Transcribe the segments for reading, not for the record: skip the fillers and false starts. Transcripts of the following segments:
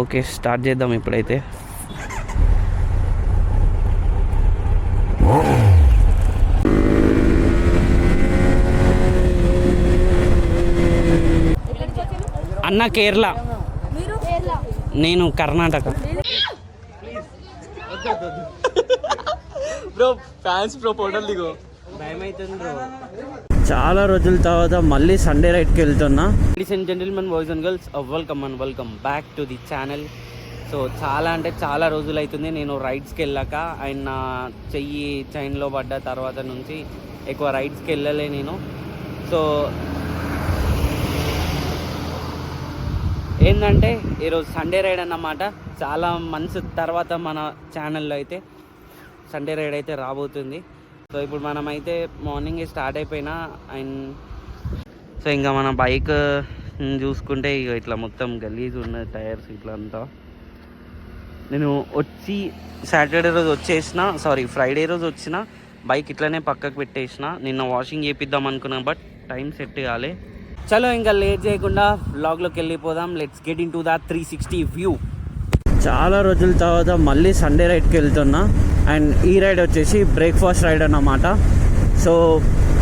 Okay, start చేద్దాం ఇప్పుడైతే. అన్న కేరళ, నేను కర్ణాటక. బ్రో ఫ్యాన్స్ బ్రో ఫోటోలు దిగు. భయమైతుంది బ్రో. చాలా రోజుల తర్వాత మళ్ళీ సండే రైడ్కి వెళ్తున్నా. Ladies and gentlemen, boys and girls, welcome and welcome back to the channel. So చాలా రోజులు అవుతుంది నేను రైడ్స్కి వెళ్ళాక. అండ్ నా చెయ్యి చైన్లో పడ్డ తర్వాత నుంచి ఎక్కువ రైడ్స్కి వెళ్ళలే నేను. సో ఏంటంటే ఈరోజు సండే రైడ్ అన్నమాట. చాలా మంత్స్ తర్వాత మన ఛానల్లో అయితే సండే రైడ్ అయితే రాబోతుంది. సో ఇప్పుడు మనమైతే మార్నింగే స్టార్ట్ అయిపోయినా. అండ్ సో ఇంకా మన బైక్ చూసుకుంటే ఇక ఇట్లా మొత్తం గలీజ్ ఉన్నది, టైర్స్ ఇట్లా అంతా. నేను వచ్చి సాటర్డే రోజు ఫ్రైడే రోజు వచ్చిన బైక్ ఇట్లనే పక్కకు పెట్టేసిన. నిన్న వాషింగ్ చేపిద్దాం అనుకున్నా, బట్ టైం సెట్ కాలే. చలో ఇంకా లేట్ చేయకుండా వ్లాగ్లోకి వెళ్ళిపోదాం. Let's get in to the 360 view. చాలా రోజుల తర్వాత మళ్ళీ సండే రైడ్కి వెళ్తున్నా. అండ్ ఈ రైడ్ వచ్చేసి బ్రేక్ఫాస్ట్ రైడ్ అన్నమాట. సో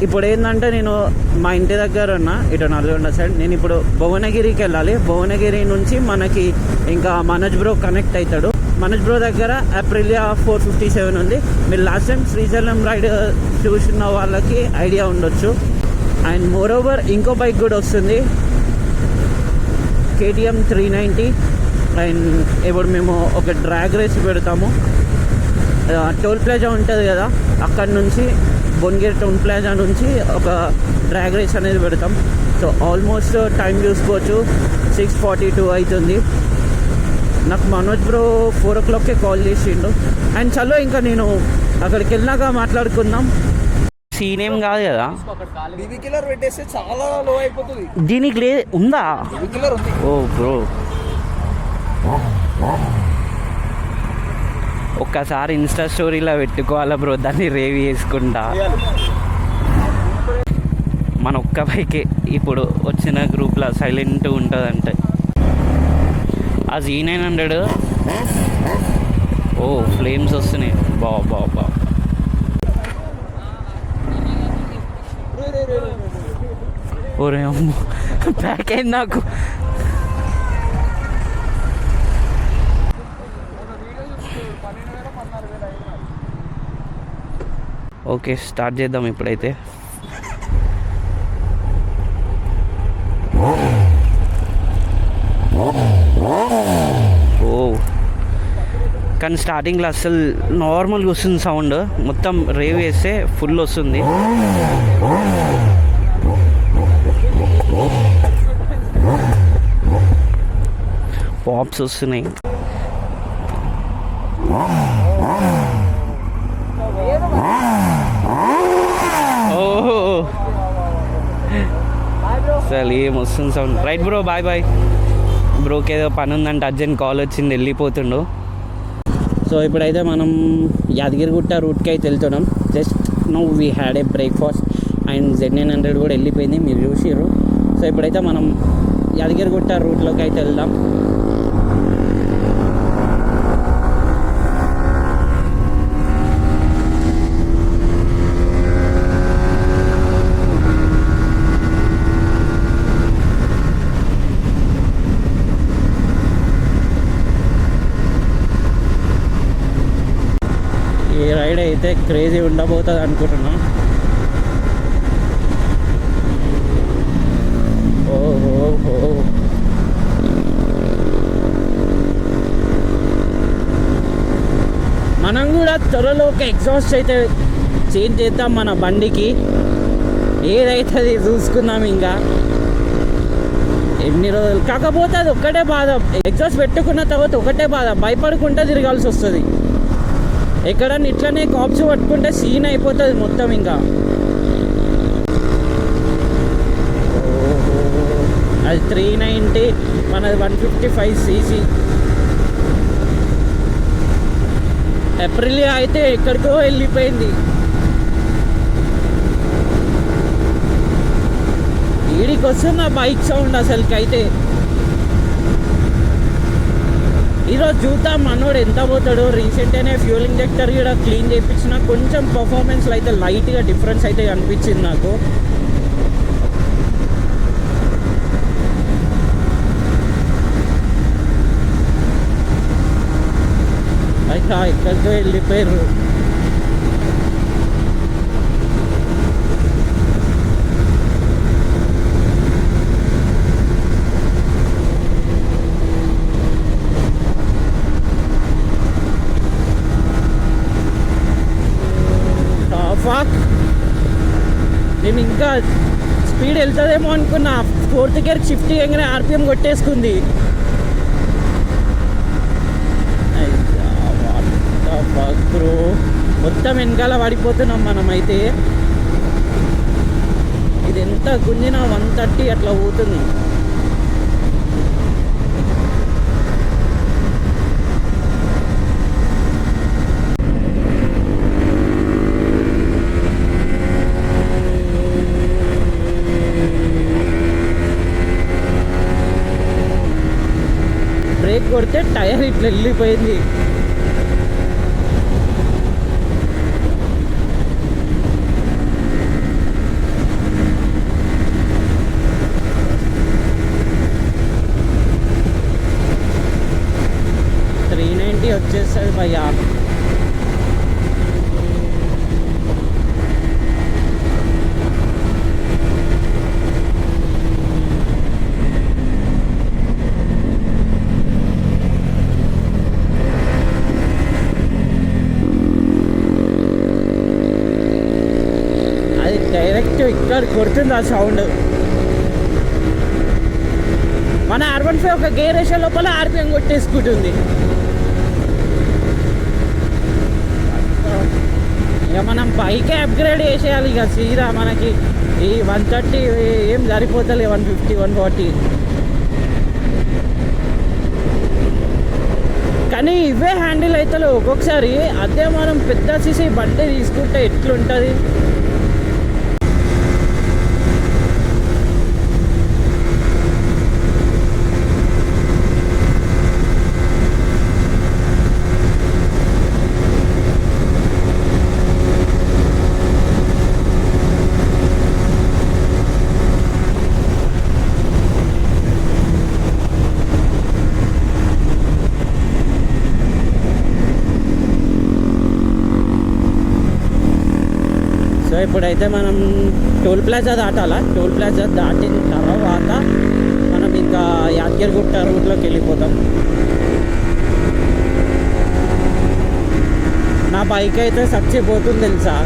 ఇప్పుడు ఏంటంటే నేను మా ఇంటి దగ్గర ఉన్న ఇటు నల్గొండ సైడ్, నేను ఇప్పుడు భువనగిరికి వెళ్ళాలి. భువనగిరి నుంచి మనకి ఇంకా మనోజ్ బ్రో కనెక్ట్ అవుతాడు. మనోజ్ బ్రో దగ్గర అప్రిలియా 457 ఉంది. మీరు లాస్ట్ టైం శ్రీశైలం రైడ్ చూసిన వాళ్ళకి ఐడియా ఉండొచ్చు. అండ్ మోరోవర్ ఇంకో బైక్ కూడా వస్తుంది, KTM 390. అండ్ ఇప్పుడు మేము ఒక డ్రాగ్ రేస్ పెడతాము. టోల్ ప్లాజా ఉంటుంది కదా, అక్కడ నుంచి భువనగిరి టోల్ ప్లాజా నుంచి ఒక డ్రాగ్ రేస్ అనేది పెడతాం. సో ఆల్మోస్ట్ టైం చూసుకోవచ్చు, 6:42 అవుతుంది. నాకు మనోజ్ బ్రో 4 o'clockకే కాల్ చేసిండు. అండ్ చలో ఇంకా నేను అక్కడికి వెళ్ళినాక మాట్లాడుకుందాం. సీన్ ఏం కాదు కదా, పెట్టేస్తే చాలా లో అయిపోతుంది. దీనికి ఉందా? ఓ బ్రో, ఒక్కసారి ఇన్స్టా స్టోరీలో పెట్టుకోవాలా బ్రో, దాన్ని రేవ్ చేసుకుంటా. మన ఒక్క బైకే ఇప్పుడు వచ్చిన గ్రూప్లో సైలెంట్ ఉంటుందంటే ఆ Z900. ఓ ఫ్లేమ్స్ వస్తున్నాయి, బా ఓరే అమ్మో, బ్యాక్ అయింది నాకు. ఓకే, స్టార్ట్ చేద్దాం ఇప్పుడైతే. ఓ కానీ స్టార్టింగ్లో అసలు నార్మల్గా వస్తుంది సౌండ్, మొత్తం రేవ్ వేస్తే ఫుల్ వస్తుంది. పాప్స్ వస్తున్నాయి. ఓహో అసలు ఏం వస్తుంది సౌండ్. Right bro, boy. బ్రోకి ఏదో పని ఉందంటే అర్జెంట్ కాల్ వచ్చింది, వెళ్ళిపోతుండు. సో ఇప్పుడైతే మనం యాదగిరిగుట్ట రూట్కి అయితే వెళ్తున్నాం. Just now we had a breakfast. And Z900 కూడా వెళ్ళిపోయింది, మీరు చూసిర్రు. సో ఇప్పుడైతే మనం యాదగిరిగుట్ట రూట్లోకి అయితే వెళ్దాం. ఈ రైడ్ అయితే క్రేజీ ఉండబోతుంది అనుకుంటున్నా. ఓహో మనం కూడా త్వరలో ఒక ఎగ్జాస్ట్ అయితే చేంజ్ చేద్దాం మన బండికి. ఏదైతే అది చూసుకుందాం ఇంకా ఎన్ని రోజులు. కాకపోతే అది ఒక్కటే బాధ, ఎగ్జాస్ట్ పెట్టుకున్న తర్వాత ఒకటే బాధ, భయపడుకుంటూ తిరగాల్సి వస్తుంది. ఎక్కడన్నా ఇట్లనే కాప్స్ పట్టుకుంటే సీన్ అయిపోతుంది మొత్తం. ఇంకా అది 390, మనది 155cc. ఏప్రిల్ అయితే ఎక్కడికో వెళ్ళిపోయింది. వీడికి వస్తుంది ఆ బైక్ సౌండ్ అసలుకి అయితే. ఈరోజు చూద్దాం మనోడు ఎంత పోతాడో. రీసెంట్గానే ఫ్యూల్ ఇంజెక్టర్ కూడా క్లీన్ చేయించిన, కొంచెం పర్ఫార్మెన్స్లో అయితే లైట్గా డిఫరెన్స్ అయితే అనిపించింది నాకు. అయితే ఎక్కడికో వెళ్ళిపోయారు. నేను ఇంకా స్పీడ్ వెళ్తుందేమో అనుకున్నా. 4th గేర్ షిఫ్ట్ చేయగానే ఆర్పిఎం కొట్టేసుకుంది. బ్రో మొత్తం వెనకాల పడిపోతున్నాం మనమైతే. ఇది ఎంత గుంజినా 130 అట్లా పోతుంది. బ్రేక్ కొడితే టైర్ ఇట్లా వెళ్ళిపోయింది. వచ్చేస్తుంది భయ్యా. అది డైరెక్ట్ ఇక్కడ కొడుతుంది ఆ సౌండ్. మన R15 ఒక గేర్ వేసే లోపల ఆర్పిఎం కొట్టేసుకుంటుంది. ఇక మనం బైకే అప్గ్రేడ్ చేసేయాలి ఇక సీదా. మనకి ఈ 130 ఏం సరిపోతలే, 150 140. కానీ ఇవే హ్యాండిల్ అవుతలే ఒక్కొక్కసారి. అదే మనం పెద్ద సీసీ బండి తీసుకుంటే ఎట్లుంటుంది. సో ఇప్పుడైతే మనం టోల్ ప్లాజా దాటాలా. టోల్ ప్లాజా దాటిన తర్వాత మనం ఇంకా యాదగిరిగుట్ట రూట్లోకి వెళ్ళిపోతాం. నా బైక్ అయితే సచ్చిపోతుంది తెలుసా.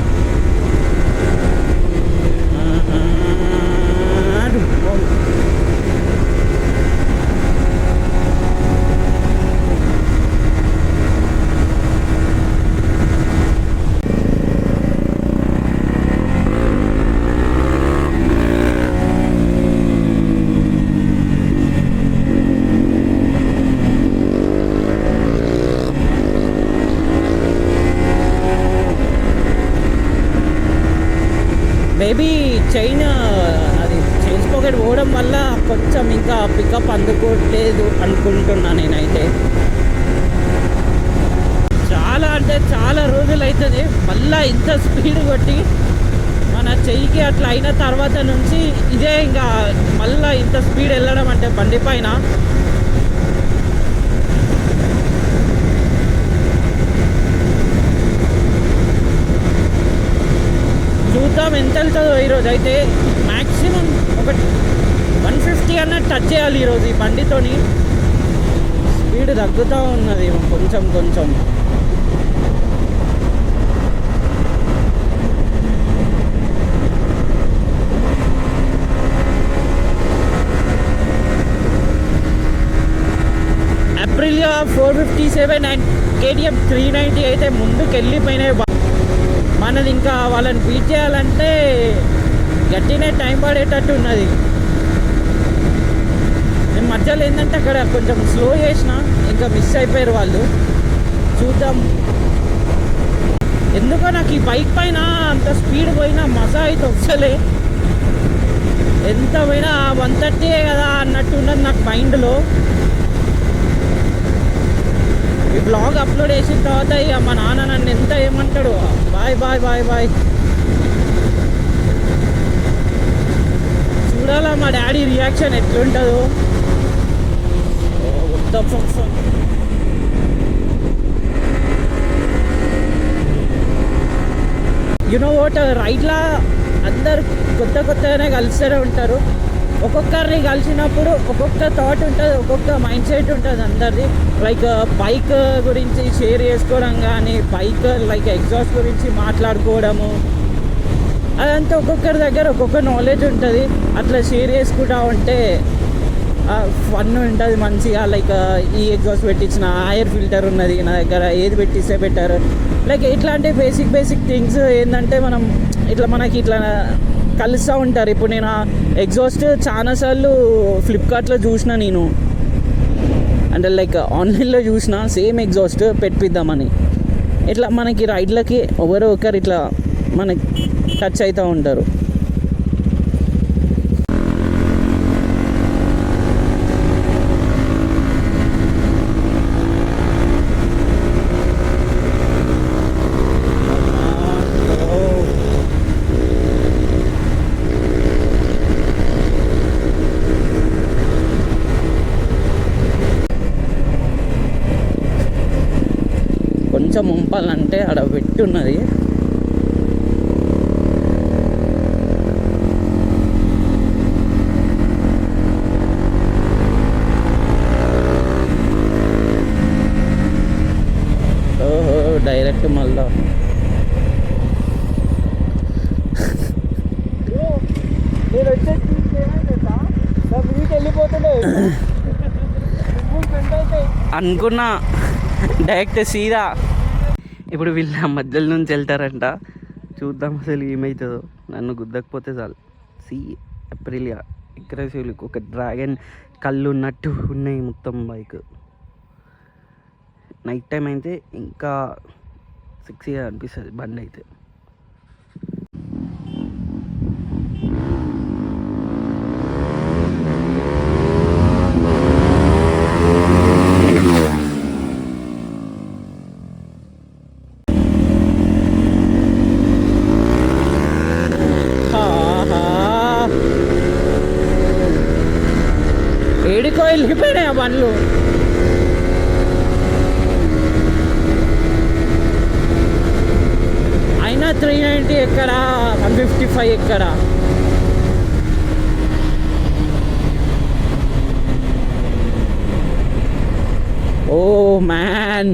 మేబీ చైన్ స్పాకెట్ పోవడం వల్ల కొంచెం ఇంకా పికప్ అందుకోవట్లేదు అనుకుంటున్నా నేనైతే. చాలా అంటే చాలా రోజులు అవుతుంది మళ్ళీ ఇంత స్పీడ్ కొట్టి. మన చెయ్యికి అట్లా అయిన తర్వాత నుంచి ఇదే ఇంకా మళ్ళీ ఇంత స్పీడ్ వెళ్ళడం అంటే బండి పైన. చూద్దాం ఎంత వెళ్తుందో ఈరోజు. అయితే మ్యాక్సిమం ఒక 150 అన్న టచ్ చేయాలి ఈరోజు ఈ బండితోని. స్పీడ్ తగ్గుతూ ఉన్నది కొంచెం కొంచెం. అప్రిలియా 457 అండ్ KTM 390 అయితే ముందుకు వెళ్ళిపోయినాయి. మనది ఇంకా వాళ్ళని బీట్ చేయాలంటే గట్టినే టైం పడేటట్టు ఉన్నది. నేను మధ్యలో ఏంటంటే అక్కడ కొంచెం స్లో చేసిన, ఇంకా మిస్ అయిపోయారు వాళ్ళు. చూద్దాం. ఎందుకో నాకు ఈ బైక్ పైన అంత స్పీడ్ పోయినా మజా అయితే వస్తలే. ఎంత పోయినా 130 కదా అన్నట్టు ఉన్నది నాకు మైండ్లో. బ్లాగ్ అప్లోడ్ చేసిన తర్వాత ఇక మా నాన్న నన్ను ఎంత ఏమంటాడు, బాయ్ బాయ్ బాయ్ బాయ్. చూడాలా మా డాడీ రియాక్షన్ ఎట్లుంటుందో. యునో వాట్, రైట్లా అందరు కొత్తగానే కలుస్తూనే ఉంటారు. ఒక్కొక్కరిని కలిసినప్పుడు ఒక్కొక్క థాట్ ఉంటుంది, ఒక్కొక్క మైండ్ సెట్ ఉంటుంది అందరిది. లైక్ బైక్ గురించి షేర్ చేసుకోవడం కానీ, బైక్ లైక్ ఎగ్జాస్ట్ గురించి మాట్లాడుకోవడము, అదంతా ఒక్కొక్కరి దగ్గర ఒక్కొక్క నాలెడ్జ్ ఉంటుంది. అట్లా షేర్ చేసుకుంటా ఉంటే ఫన్ ఉంటుంది మంచిగా. లైక్ ఈ ఎగ్జాస్ట్ పెట్టించిన ఎయిర్ ఫిల్టర్ ఉన్నది నా దగ్గర, ఏది పెట్టిస్తే బెటర్. లైక్ ఇట్లాంటి బేసిక్ థింగ్స్ ఏంటంటే మనం ఇట్లా మనకి ఇట్లా కలుస్తూ ఉంటారు. ఇప్పుడు నేను ఎగ్జాస్ట్ చాలాసార్లు ఫ్లిప్కార్ట్లో చూసిన, నేను అంటే లైక్ ఆన్లైన్లో చూసిన సేమ్ ఎగ్జాస్ట్ పెట్టిద్దామని. ఇట్లా మనకి రైడ్లకి ఎవరో ఒకరు ఇట్లా మనకి టచ్ అవుతూ ఉంటారు. కొంచెం ముంపాలంటే ఆడ పెట్టి ఉన్నది. ఓహో డైరెక్ట్ మళ్ళా నేను వెళ్ళిపోతుండే అనుకున్నా డైరెక్ట్ సీదా. ఇప్పుడు వీళ్ళ మధ్యలో నుంచి వెళ్తారంట, చూద్దాం అసలు ఏమవుతుందో. నన్ను గుద్దకపోతే చాలు. అప్రిలియా అగ్రెసివ్లీ ఒక డ్రాగన్ కళ్ళు ఉన్నట్టు ఉన్నాయి మొత్తం బైక్. నైట్ టైం అయితే ఇంకా సెక్సీగా అనిపిస్తుంది బండి అయితే. ఏడికో వెళ్ళిపోయినాయి ఆ బండ్లు. అయినా 390 ఎక్కడ, 155 ఎక్కడ. ఓ మ్యాన్,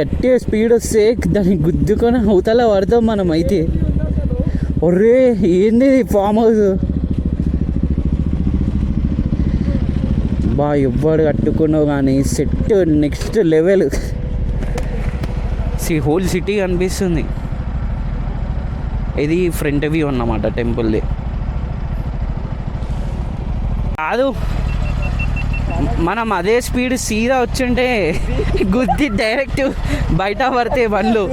గట్టిగా స్పీడ్ వస్తే దాన్ని గుద్దుకొని అవతల పడతాం మనం అయితే. ఒర్రే ఏంది ఫామ్ హౌస్ బా, ఎవ్వడు కట్టుకున్నావు కానీ set next level. Whole city కనిపిస్తుంది. ఇది ఫ్రంట్ వ్యూ అన్నమాట టెంపుల్ది. కాదు, మనం అదే స్పీడ్ సీదా వచ్చింటే గుద్ది డైరెక్ట్ బయట పడితే బండ్లు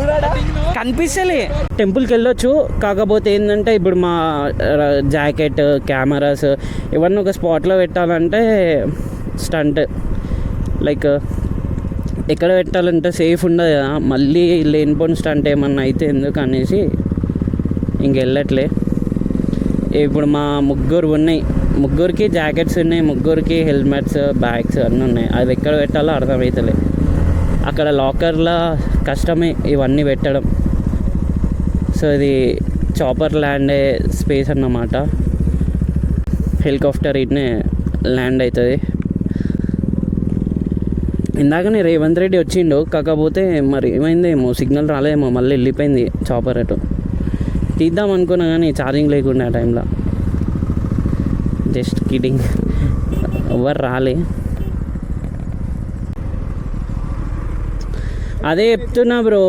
కనిపిస్తలే. టెంపుల్కి వెళ్ళొచ్చు, కాకపోతే ఏంటంటే ఇప్పుడు మా జాకెట్, కెమెరాస్ ఇవన్నీ ఒక స్పాట్లో పెట్టాలంటే స్టంట్. లైక్ ఎక్కడ పెట్టాలంటే సేఫ్ ఉండదు కదా, మళ్ళీ లేనిపోని స్టంట్ ఏమన్నా అయితే ఎందుకు అనేసి ఇంకెళ్ళట్లే. ఇప్పుడు మా ముగ్గురు ఉన్నాయి, ముగ్గురికి జాకెట్స్ ఉన్నాయి, ముగ్గురికి హెల్మెట్స్, బ్యాగ్స్ అన్నీ ఉన్నాయి. అది ఎక్కడ పెట్టాలో అర్థమవుతలే. అక్కడ లాకర్లో కష్టమే ఇవన్నీ పెట్టడం. సో ఇది చాపర్ ల్యాండ్ స్పేస్ అన్నమాట. హెలికాప్టర్ ఇట్నే ల్యాండ్ అవుతుంది. ఇందాకనే రేవంత్ రెడ్డి వచ్చిండు, కాకపోతే మరి ఏమైందేమో, సిగ్నల్ రాలేమో, మళ్ళీ వెళ్ళిపోయింది చాపర్ అటు. తీద్దాం అనుకున్నా కానీ ఛార్జింగ్ లేకుండా ఆ టైంలో. జస్ట్ కిడింగ్, ఎవరు రాలే. అదే చెప్తున్నా బ్రో,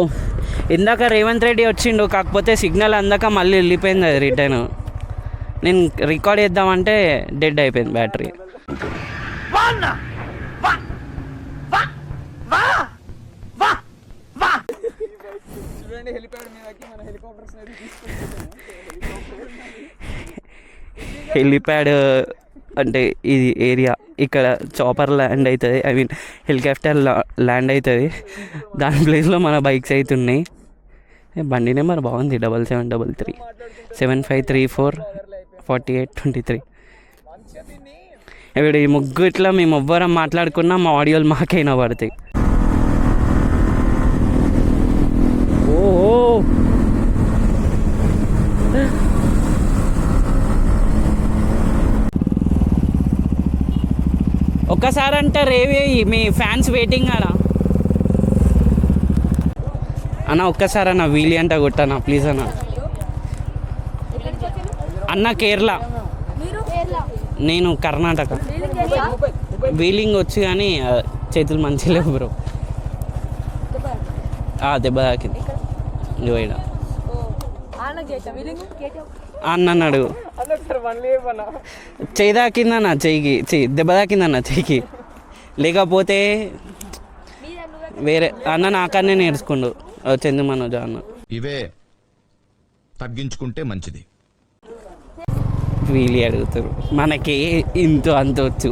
ఇందాక రేవంత్ రెడ్డి వచ్చిండు, కాకపోతే సిగ్నల్ అందాక మళ్ళీ వెళ్ళిపోయింది అది రిటర్న్. నేను రికార్డ్ చేద్దామంటే డెడ్ అయిపోయింది బ్యాటరీ. హెలిప్యాడ్ అంటే ఇది ఏరియా ఇక్కడ చాపర్ ల్యాండ్ అవుతుంది, ఐ మీన్ హెలికాప్టర్ ల్యాండ్ అవుతుంది. దాని ప్లేస్లో మన బైక్స్ అయితే ఉన్నాయి. బండి నెంబర్ బాగుంది, 7733 7534 4823. ఇప్పుడు ఈ ముగ్గుట్లో మేము ఎవ్వరం మాట్లాడుకున్నా మా ఆడియోలు మాకైనా పడతాయి. ఓహో ఒక్కసారి అంటే రేవి మీ ఫ్యాన్స్ వెయిటింగ్ అన్న. అన్న ఒక్కసారి అన్న వీలి అంట కొట్టన్నా ప్లీజ్ అన్న. అన్న కేరళ, నేను కర్ణాటక. వీలింగ్ వచ్చు కానీ చేతులు మంచిగా లేవు బ్రో. దెబ్బ తాకింది ఇవాడ అన్న అన్నాడు. చెయ్యి తాకిందన్న, చెయ్యికి దెబ్బ తాకిందన్న చెయ్యికి. లేకపోతే వేరే అన్న నాకన్నే నేర్చుకుండు చందు మనోజ అన్న. ఇవే తగ్గించుకుంటే మంచిది. వీలి అడుగుతారు, మనకి ఇంత అంత వచ్చు.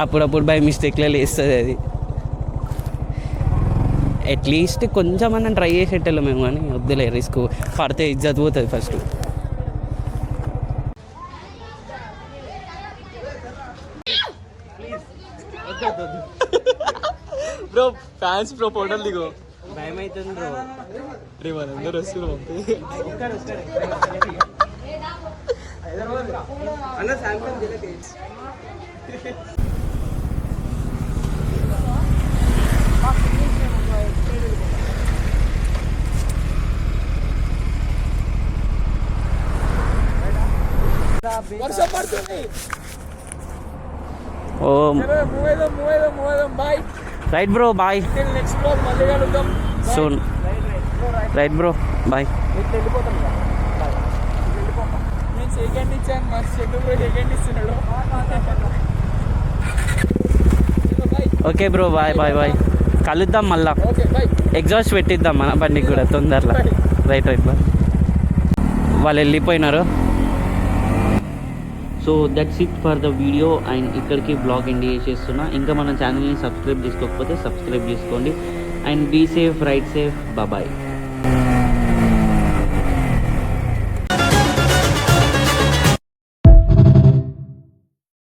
అప్పుడప్పుడు బై మిస్టేక్లో లేస్తుంది అది. అట్లీస్ట్ కొంచెం అన్న ట్రై చేసేటోళ్ళు మేము, కానీ వద్దులే రిస్క్ పడితే ఇజ్జత్ పోతుంది ఫస్ట్. బ్రో ఫ్యాన్స్ బ్రో ఫోటోలు దిగు. భయం అవుతుంది బ్రో. రే వాళ్ళందరూ వస్తున్నారు. అన్న సాయంత్రం జిలేబీ. వర్షం పడుతుంది. Oh boy. Right bro boy. Next blog మళ్ళీ కలుద్దాం సూన్. Right bro bye. వెళ్ళిపోతాం. నేను సెకండ్ ఇచ్చాను, మా చెట్టు బ్రో సెకండ్ ఇస్తున్నాడు. Okay bro bye bye bye. కలుద్దాం మళ్ళా. Okay bye. ఎగ్జాస్ట్ పెట్టిద్దాం మన బండికి కూడా తొందరలో. Right right bye. వాళ్ళు వెళ్ళిపోయినారు. So that's it for the video. And ఇక్కడికి బ్లాగ్ ఎండ్ చేసేస్తున్నా. ఇంకా మన ఛానల్ని సబ్స్క్రైబ్ చేసుకోకపోతే సబ్స్క్రైబ్ చేసుకోండి. And be safe, ride safe, bye.